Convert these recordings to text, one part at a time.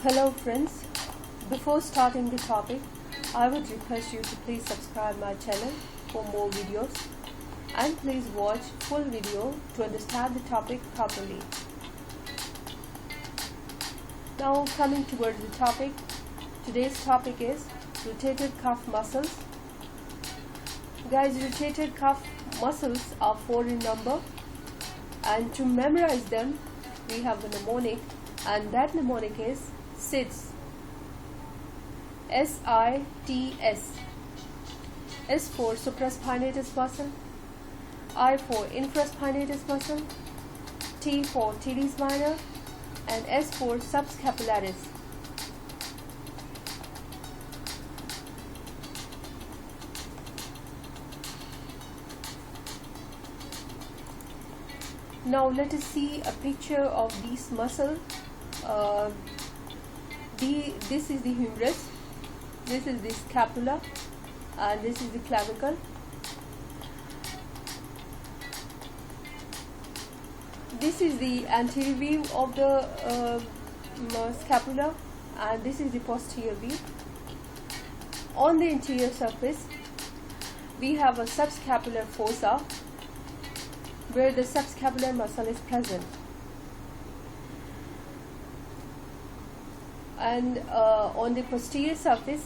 Hello friends, before starting the topic, I would request you to please subscribe my channel for more videos and please watch full video to understand the topic properly. Now coming towards the topic, today's topic is rotator cuff muscles. Guys, rotator cuff muscles are 4 in number, and to memorize them we have the mnemonic, and that mnemonic is SITS. S-I-T-S. S for supraspinatus muscle, I for infraspinatus muscle, T for teres minor, and S for subscapularis. Now let us see a picture of these muscles. This is the humerus, this is the scapula, and this is the clavicle. This is the anterior view of the scapula, and this is the posterior view. On the interior surface, we have a subscapular fossa where the subscapular muscle is present, and on the posterior surface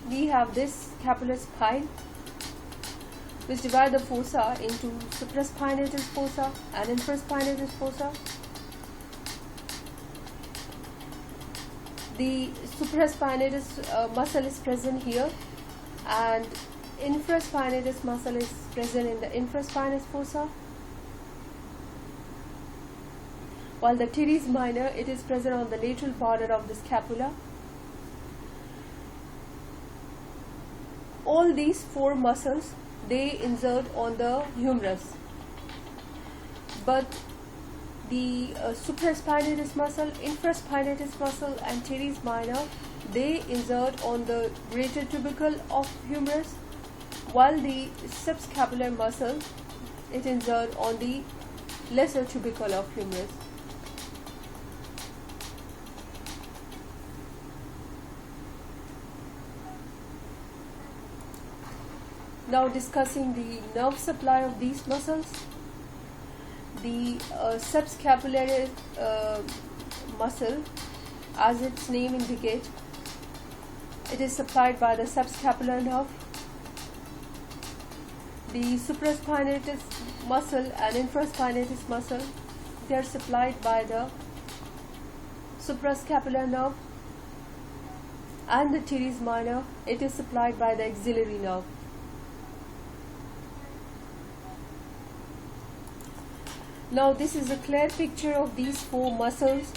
we have this scapular spine which divide the fossa into supraspinatus fossa and infraspinatus fossa. The supraspinatus muscle is present here, and infraspinatus muscle is present in the infraspinous fossa, while the teres minor, it is present on the lateral border of the scapula. All these 4 muscles, they insert on the humerus, but the supraspinatus muscle, infraspinatus muscle, and teres minor, they insert on the greater tubercle of humerus, while the subscapular muscle, it insert on the lesser tubercle of humerus. Now discussing the nerve supply of these muscles. The subscapular muscle, as its name indicates, it is supplied by the subscapular nerve. The supraspinatus muscle and infraspinatus muscle, they are supplied by the suprascapular nerve, and the teres minor, it is supplied by the axillary nerve. Now this is a clear picture of these 4 muscles.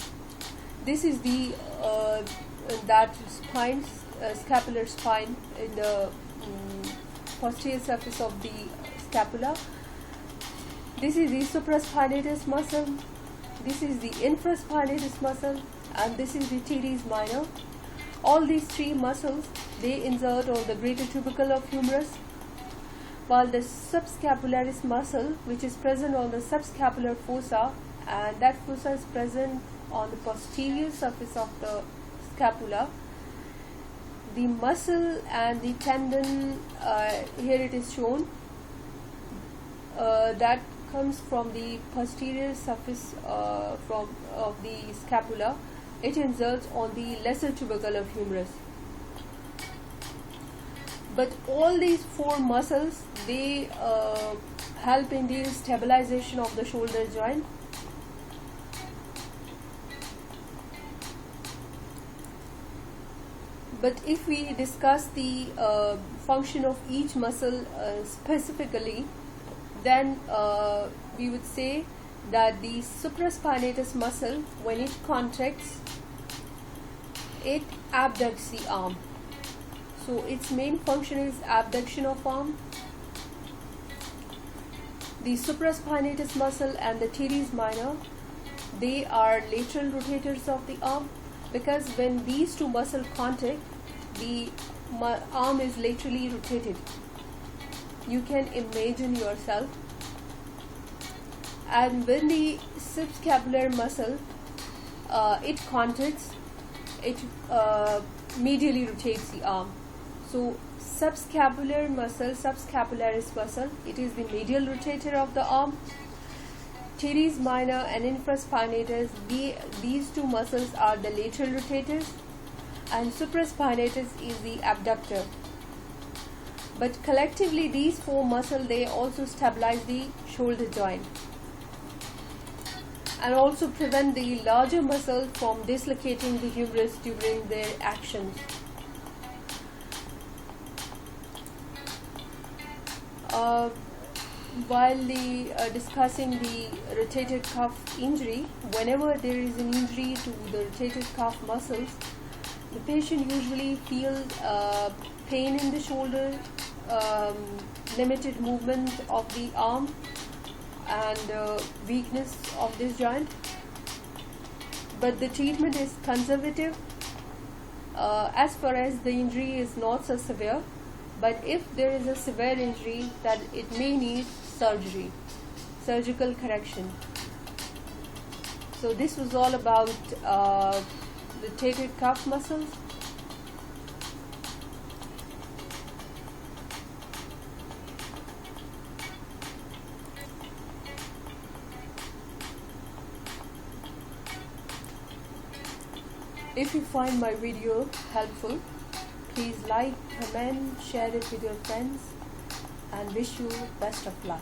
This is the that spine, scapular spine in the posterior surface of the scapula. This is the supraspinatus muscle, this is the infraspinatus muscle, and this is the teres minor. All these 3 muscles, they insert on the greater tubercle of humerus, while the subscapularis muscle, which is present on the subscapular fossa, and that fossa is present on the posterior surface of the scapula. The muscle and the tendon, here it is shown, that comes from the posterior surface of the scapula. It inserts on the lesser tubercle of humerus. But all these 4 muscles, they help in the stabilization of the shoulder joint. But if we discuss the function of each muscle specifically, then we would say that the supraspinatus muscle, when it contracts, it abducts the arm. So its main function is abduction of arm. The supraspinatus muscle and the teres minor, they are lateral rotators of the arm, because when these 2 muscles contact, the arm is laterally rotated. You can imagine yourself. And when the subscapular muscle it contracts, it medially rotates the arm. So subscapular muscle, subscapularis muscle, it is the medial rotator of the arm. Teres minor and infraspinatus, these two muscles are the lateral rotators, and supraspinatus is the abductor. But collectively these four muscles, they also stabilize the shoulder joint and also prevent the larger muscle from dislocating the humerus during their actions. While discussing the rotator cuff injury, whenever there is an injury to the rotator cuff muscles, the patient usually feels pain in the shoulder, limited movement of the arm, and weakness of this joint. But the treatment is conservative as far as the injury is not so severe. But if there is a severe injury, that it may need surgery, surgical correction. So this was all about rotator cuff muscles. If you find my video helpful, please like, comment, share it with your friends, and wish you best of luck.